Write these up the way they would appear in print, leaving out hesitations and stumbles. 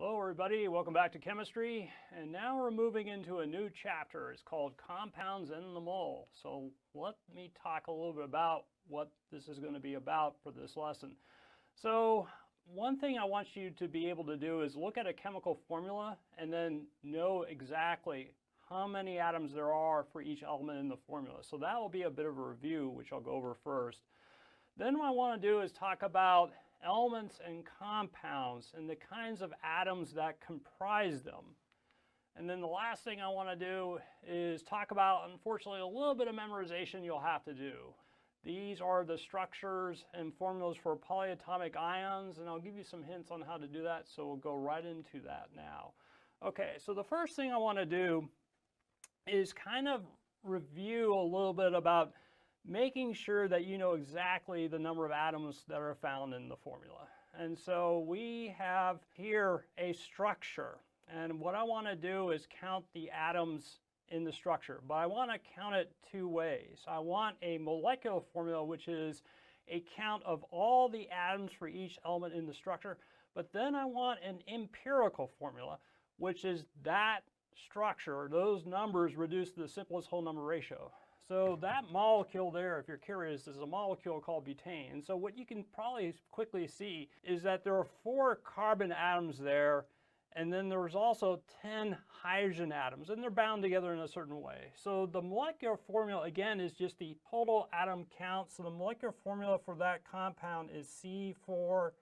Hello everybody, welcome back to chemistry, and now we're moving into a new chapter. It's called Compounds in the Mole. So let me talk a little bit about what this is going to be about for this lesson. So one thing I want you to be able to do is look at a chemical formula and then know exactly how many atoms there are for each element in the formula. So that will be a bit of a review, which I'll go over first. Then what I want to do is talk about elements and compounds and the kinds of atoms that comprise them. And then the last thing I want to do is talk about, unfortunately, a little bit of memorization you'll have to do. These are the structures and formulas for polyatomic ions, and I'll give you some hints on how to do that, so we'll go right into that now. Okay, so the first thing I want to do is kind of review a little bit about making sure that you know exactly the number of atoms that are found in the formula. And so we have here a structure, and what I want to do is count the atoms in the structure, but I want to count it two ways. I want a molecular formula, which is a count of all the atoms for each element in the structure, but then I want an empirical formula, which is that structure, those numbers reduced to the simplest whole number ratio. So that molecule there, if you're curious, is a molecule called butane. And so what you can probably quickly see is that there are 4 carbon atoms there, and then there's also 10 hydrogen atoms, and they're bound together in a certain way. So the molecular formula, again, is just the total atom count. So the molecular formula for that compound is C4H10.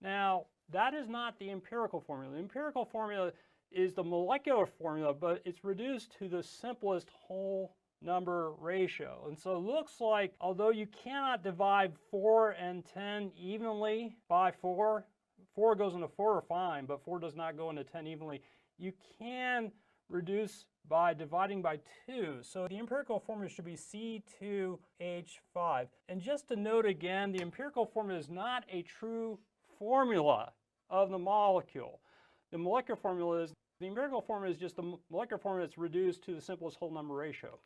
Now, that is not the empirical formula. The empirical formula is the molecular formula, but it's reduced to the simplest whole number ratio. And so it looks like, although you cannot divide 4 and 10 evenly by 4, 4 goes into 4 fine, but 4 does not go into 10 evenly, you can reduce by dividing by 2. So the empirical formula should be C2H5. And just to note again, the empirical formula is not a true formula of the molecule. The molecular formula is, the empirical formula is just the molecular formula that's reduced to the simplest whole number ratio.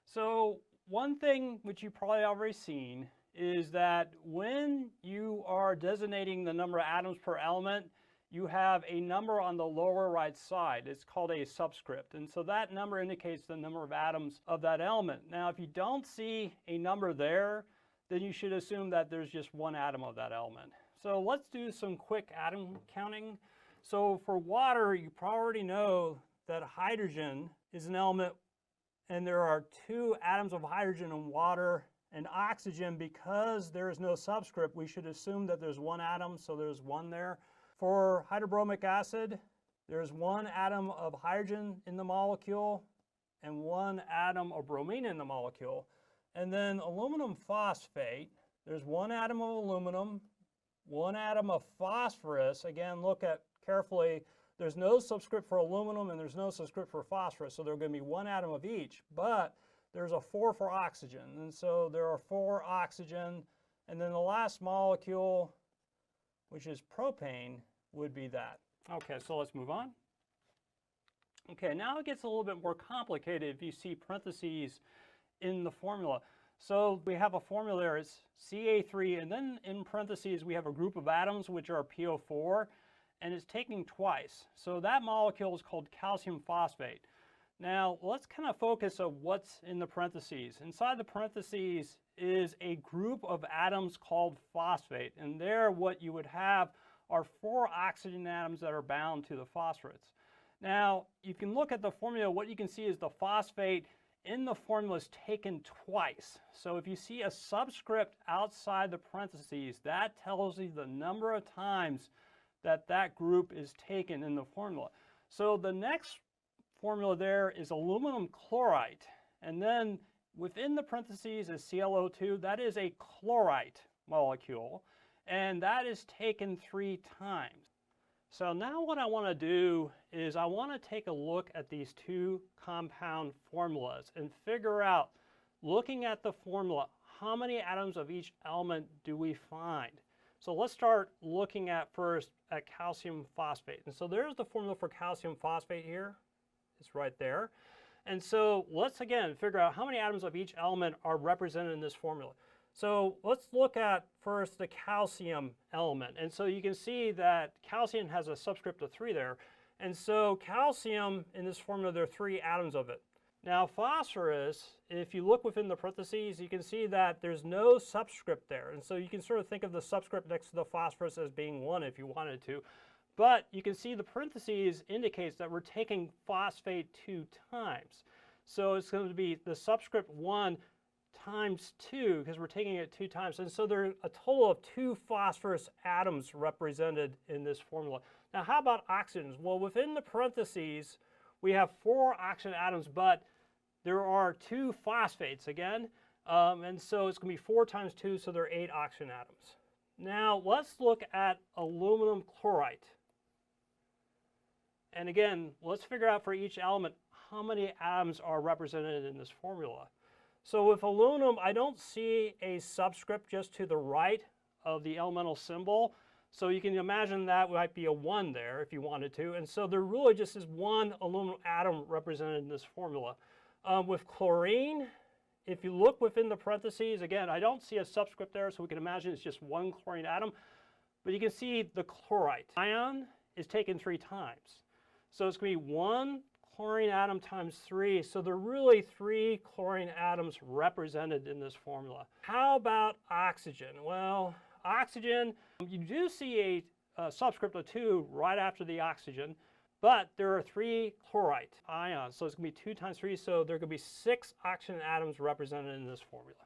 So one thing which you've probably already seen is that when you are designating the number of atoms per element, you have a number on the lower right side. It's called a subscript. And so that number indicates the number of atoms of that element. Now, if you don't see a number there, then you should assume that there's just one atom of that element. So let's do some quick atom counting. So for water, you already know that hydrogen is an element, and there are 2 atoms of hydrogen in water. And oxygen, because there is no subscript, we should assume that there's 1 atom, so there's 1 there. For hydrobromic acid, there's 1 atom of hydrogen in the molecule and 1 atom of bromine in the molecule. And then aluminum phosphate, there's 1 atom of aluminum, 1 atom of phosphorus. Again, look at carefully, there's no subscript for aluminum and there's no subscript for phosphorus, so there's going to be 1 atom of each, but there's a 4 for oxygen, and so there are 4 oxygen, and then the last molecule, which is propane, would be that. Okay, so let's move on. Okay, now it gets a little bit more complicated if you see parentheses in the formula. So we have a formula there, it's Ca3, and then in parentheses we have a group of atoms which are PO4, and it's taking twice. So that molecule is called calcium phosphate. Now let's kind of focus on what's in the parentheses. Inside the parentheses is a group of atoms called phosphate, and there what you would have are 4 oxygen atoms that are bound to the phosphates. Now you can look at the formula, what you can see is the phosphate in the formula is taken twice. So if you see a subscript outside the parentheses, that tells you the number of times that that group is taken in the formula. So the next formula there is aluminum chlorite, and then within the parentheses is ClO2. That is a chlorite molecule, and that is taken 3 times. So now what I want to do is I want to take a look at these 2 compound formulas and figure out, looking at the formula, how many atoms of each element do we find? So let's start looking at first at calcium phosphate. And so there's the formula for calcium phosphate here. It's right there. And so let's again figure out how many atoms of each element are represented in this formula. So let's look at first the calcium element. And so you can see that calcium has a subscript of 3 there. And so calcium, in this formula, there are 3 atoms of it. Now phosphorus, if you look within the parentheses, you can see that there's no subscript there. And so you can sort of think of the subscript next to the phosphorus as being 1 if you wanted to. But you can see the parentheses indicates that we're taking phosphate 2 times. So it's going to be the subscript 1 times 2, because we're taking it 2 times. And so there are a total of 2 phosphorus atoms represented in this formula. Now how about oxygens? Well, within the parentheses, we have 4 oxygen atoms, but there are 2 phosphates again. And so it's going to be 4 times 2, so there are 8 oxygen atoms. Now let's look at aluminum chloride. And again, let's figure out for each element how many atoms are represented in this formula. So with aluminum, I don't see a subscript just to the right of the elemental symbol. So you can imagine that might be a 1 there if you wanted to. And so there really just is 1 aluminum atom represented in this formula. With chlorine, if you look within the parentheses, again, I don't see a subscript there, so we can imagine it's just 1 chlorine atom. But you can see the chlorite ion is taken 3 times. So it's going to be 1 chlorine atom times 3. So there are really 3 chlorine atoms represented in this formula. How about oxygen? Well, oxygen, you do see a subscript of 2 right after the oxygen, but there are 3 chlorite ions. So it's going to be 2 times 3. So there are going to be 6 oxygen atoms represented in this formula.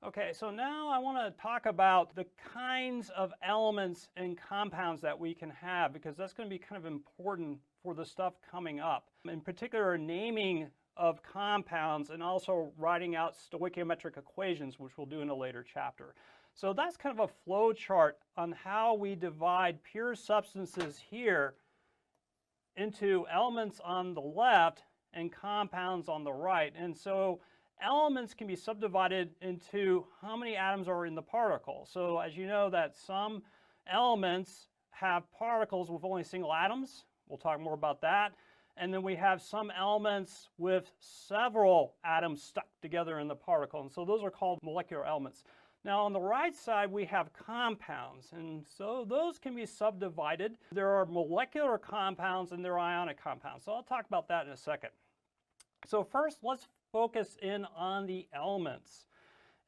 Okay, so now I want to talk about the kinds of elements and compounds that we can have, because that's going to be kind of important for the stuff coming up. In particular, naming of compounds and also writing out stoichiometric equations, which we'll do in a later chapter. So that's kind of a flow chart on how we divide pure substances here into elements on the left and compounds on the right. And so elements can be subdivided into how many atoms are in the particle. So as you know that some elements have particles with only single atoms. We'll talk more about that. And then we have some elements with several atoms stuck together in the particle. And so those are called molecular elements. Now on the right side we have compounds. And so those can be subdivided. There are molecular compounds and there are ionic compounds. So I'll talk about that in a second. So first let's focus in on the elements.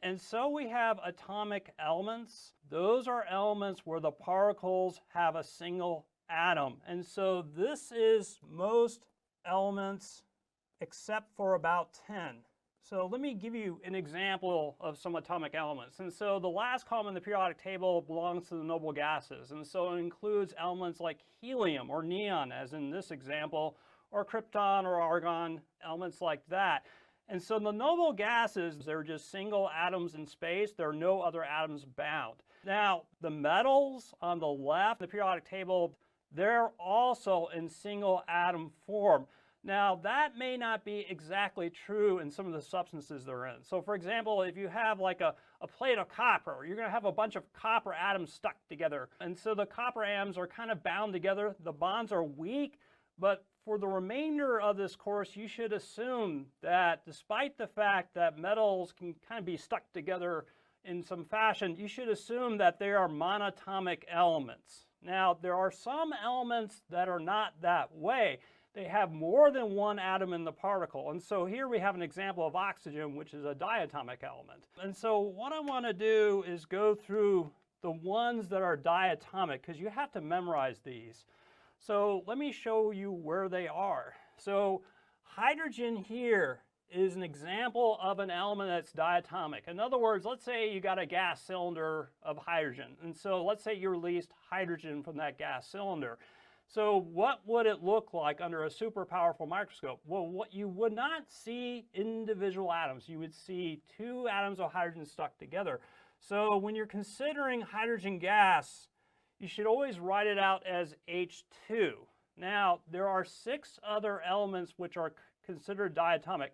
And so we have atomic elements. Those are elements where the particles have a single atom. And so this is most elements except for about 10. So let me give you an example of some atomic elements. And so the last column in the periodic table belongs to the noble gases. And so it includes elements like helium or neon, as in this example, or krypton or argon, elements like that. And so the noble gases, they're just single atoms in space. There are no other atoms bound. Now, the metals on the left, the periodic table, they're also in single atom form. Now, that may not be exactly true in some of the substances they're in. So, for example, if you have like a plate of copper, you're going to have a bunch of copper atoms stuck together. And so the copper atoms are kind of bound together. The bonds are weak, but for the remainder of this course, you should assume that despite the fact that metals can kind of be stuck together in some fashion, you should assume that they are monatomic elements. Now, there are some elements that are not that way. They have more than 1 atom in the particle. And so here we have an example of oxygen, which is a diatomic element. And so what I want to do is go through the ones that are diatomic, because you have to memorize these. So let me show you where they are. So hydrogen here is an example of an element that's diatomic. In other words, let's say you got a gas cylinder of hydrogen. And so let's say you released hydrogen from that gas cylinder. So what would it look like under a super powerful microscope? Well, what you would not see individual atoms. You would see 2 atoms of hydrogen stuck together. So when you're considering hydrogen gas, you should always write it out as H2. Now, there are 6 other elements which are considered diatomic.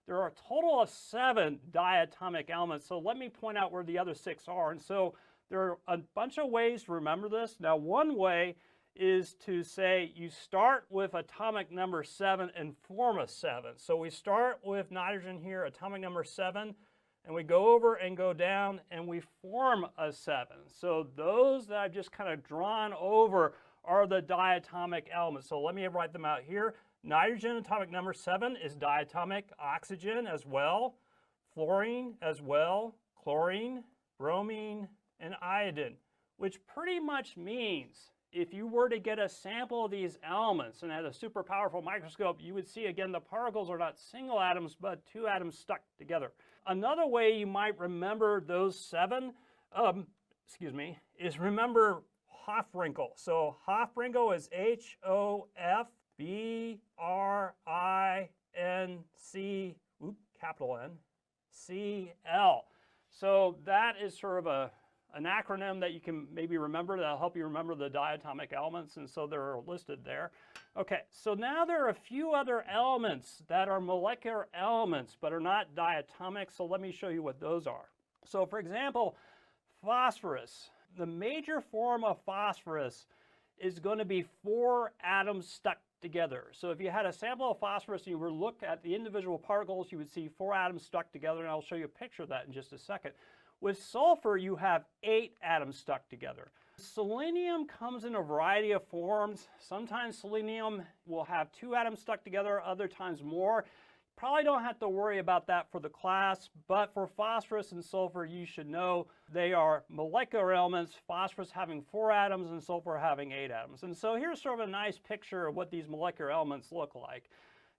There are a total of 7 diatomic elements. So let me point out where the other 6 are. And so there are a bunch of ways to remember this. Now, one way is to say you start with atomic number 7 and form a 7. So we start with nitrogen here, atomic number 7, and we go over and go down and we form a 7. So those that I've just kind of drawn over are the diatomic elements. So let me write them out here. Nitrogen atomic number 7 is diatomic, oxygen as well, fluorine as well, chlorine, bromine, and iodine, which pretty much means if you were to get a sample of these elements and at a super powerful microscope, you would see again the particles are not single atoms but two atoms stuck together. Another way you might remember those 7, is remember Hofbrinkel. So Hofbrinkel is H-O-F-B-R-I-N-C, capital N, C-L. So that is sort of an acronym that you can maybe remember that'll help you remember the diatomic elements, and so they're listed there. Okay, so now there are a few other elements that are molecular elements but are not diatomic, so let me show you what those are. So for example, phosphorus. The major form of phosphorus is going to be 4 atoms stuck together. So if you had a sample of phosphorus and you were to look at the individual particles, you would see 4 atoms stuck together, and I'll show you a picture of that in just a second. With sulfur, you have 8 atoms stuck together. Selenium comes in a variety of forms. Sometimes selenium will have 2 atoms stuck together, other times more. Probably don't have to worry about that for the class, but for phosphorus and sulfur, you should know they are molecular elements, phosphorus having 4 atoms and sulfur having 8 atoms. And so here's sort of a nice picture of what these molecular elements look like.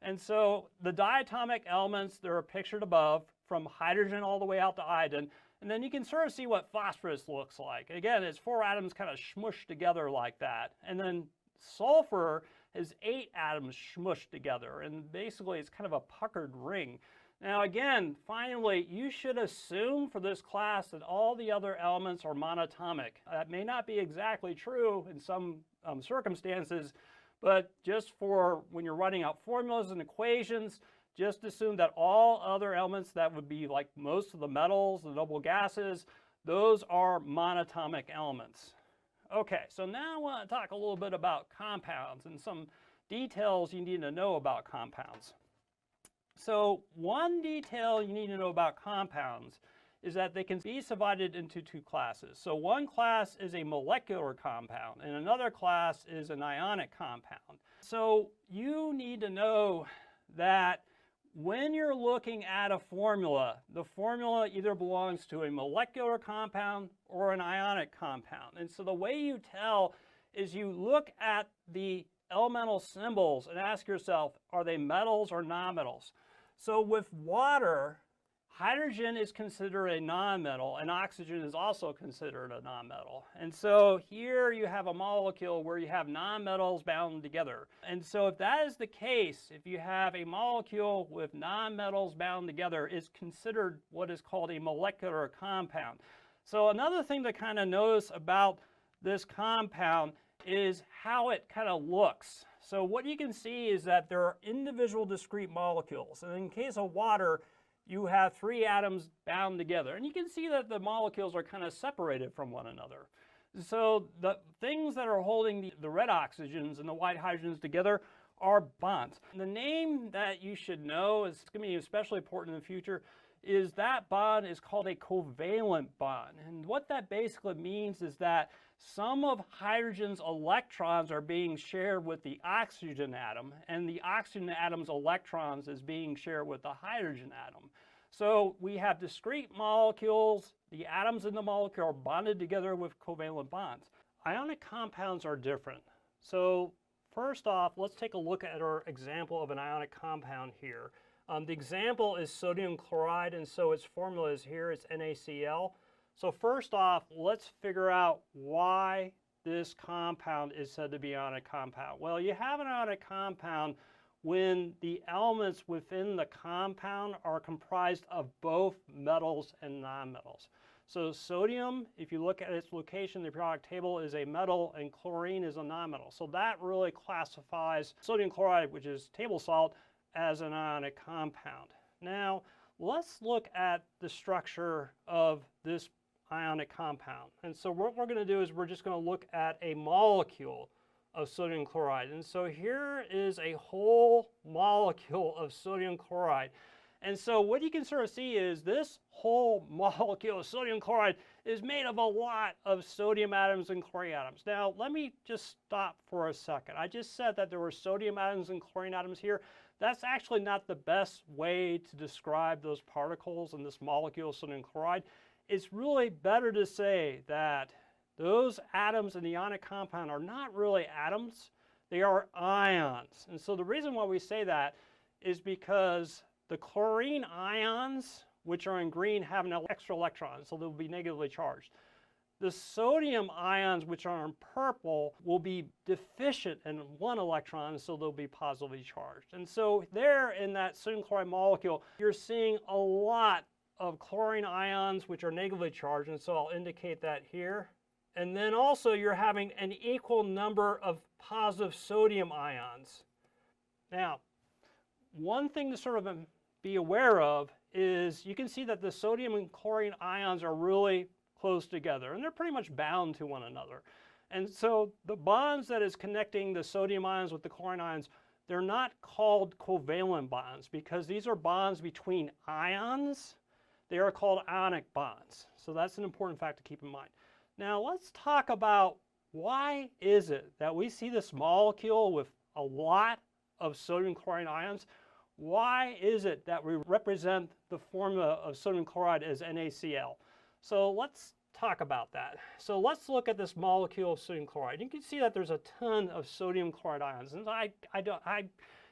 And so the diatomic elements, they're pictured above, from hydrogen all the way out to iodine. And then you can sort of see what phosphorus looks like. Again, it's 4 atoms kind of smushed together like that. And then sulfur is 8 atoms smushed together. And basically, it's kind of a puckered ring. Now again, finally, you should assume for this class that all the other elements are monatomic. That may not be exactly true in some circumstances, but just for when you're writing out formulas and equations, just assume that all other elements that would be like most of the metals, the noble gases, those are monatomic elements. Okay, so now I want to talk a little bit about compounds and some details you need to know about compounds. So one detail you need to know about compounds is that they can be divided into 2 classes. So one class is a molecular compound and another class is an ionic compound. So you need to know that when you're looking at a formula, the formula either belongs to a molecular compound or an ionic compound. And so the way you tell is you look at the elemental symbols and ask yourself, are they metals or nonmetals? So with water, hydrogen is considered a nonmetal and oxygen is also considered a nonmetal. And so here you have a molecule where you have nonmetals bound together. And so if that is the case, if you have a molecule with nonmetals bound together, it's considered what is called a molecular compound. So another thing to kind of notice about this compound is how it kind of looks. So what you can see is that there are individual discrete molecules. And in case of water, you have 3 atoms bound together. And you can see that the molecules are kind of separated from one another. So the things that are holding the red oxygens and the white hydrogens together are bonds. The name that you should know is going to be especially important in the future is that bond is called a covalent bond. And what that basically means is that some of hydrogen's electrons are being shared with the oxygen atom, and the oxygen atom's electrons is being shared with the hydrogen atom. So we have discrete molecules, the atoms in the molecule are bonded together with covalent bonds. Ionic compounds are different. So first off, let's take a look at our example of an ionic compound here. The example is sodium chloride, and so its formula is here, it's NaCl. So first off, let's figure out why this compound is said to be an ionic compound. Well, you have an ionic compound when the elements within the compound are comprised of both metals and nonmetals. So sodium, if you look at its location in the periodic table, is a metal, and chlorine is a nonmetal. So that really classifies sodium chloride, which is table salt, as an ionic compound. Now, let's look at the structure of this ionic compound. And so what we're going to do is we're just going to look at a molecule of sodium chloride. And so here is a whole molecule of sodium chloride. And so what you can sort of see is this whole molecule of sodium chloride is made of a lot of sodium atoms and chlorine atoms. Now, let me just stop for a second. I just said that there were sodium atoms and chlorine atoms here. That's actually not the best way to describe those particles in this molecule of sodium chloride. It's really better to say that those atoms in the ionic compound are not really atoms, they are ions. And so the reason why we say that is because the chlorine ions, which are in green, have an extra electron, so they'll be negatively charged. The sodium ions, which are in purple, will be deficient in one electron, so they'll be positively charged. And so there in that sodium chloride molecule, you're seeing a lot of chlorine ions, which are negatively charged, and so I'll indicate that here. And then also you're having an equal number of positive sodium ions. Now, one thing to sort of be aware of is you can see that the sodium and chlorine ions are really close together, and they're pretty much bound to one another. And so the bonds that is connecting the sodium ions with the chlorine ions, they're not called covalent bonds because these are bonds between ions. They are called ionic bonds. So that's an important fact to keep in mind. Now let's talk about why is it that we see this molecule with a lot of sodium chlorine ions. Why is it that we represent the formula of sodium chloride as NaCl? So let's talk about that. So let's look at this molecule of sodium chloride. You can see that there's a ton of sodium chloride ions, and I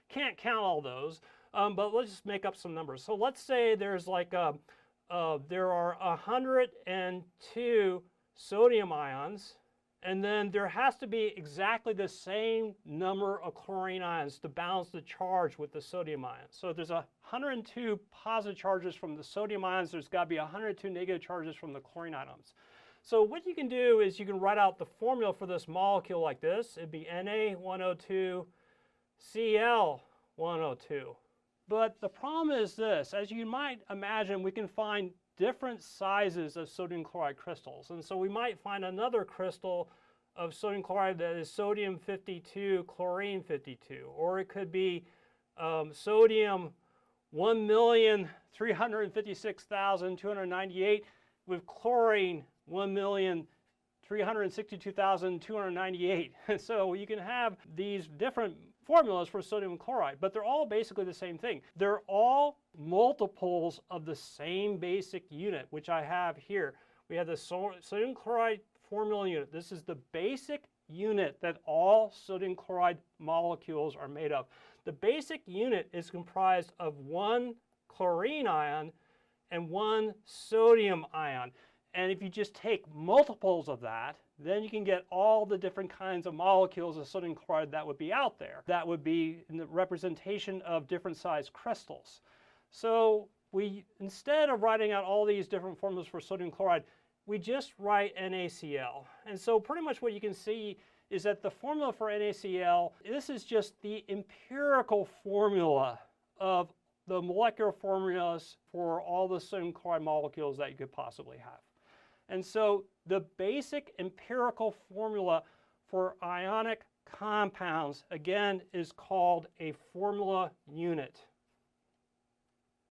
can't count all those, but let's just make up some numbers. So let's say there's like there are 102 sodium ions, and then there has to be exactly the same number of chlorine ions to balance the charge with the sodium ions. So if there's 102 positive charges from the sodium ions, there's got to be 102 negative charges from the chlorine atoms. So what you can do is you can write out the formula for this molecule like this. It'd be Na102 Cl102. But the problem is this: as you might imagine, we can find different sizes of sodium chloride crystals. And so we might find another crystal of sodium chloride that is sodium 52, chlorine 52. Or it could be sodium 1,356,298 with chlorine 1,362,298. So you can have these different formulas for sodium chloride, but they're all basically the same thing. They're all multiples of the same basic unit, which I have here. We have the sodium chloride formula unit. This is the basic unit that all sodium chloride molecules are made of. The basic unit is comprised of one chlorine ion and one sodium ion. And if you just take multiples of that, then you can get all the different kinds of molecules of sodium chloride that would be out there. That would be in the representation of different size crystals. So we, instead of writing out all these different formulas for sodium chloride, we just write NaCl. And so pretty much what you can see is that the formula for NaCl, this is just the empirical formula of the molecular formulas for all the sodium chloride molecules that you could possibly have. And so the basic empirical formula for ionic compounds, again, is called a formula unit.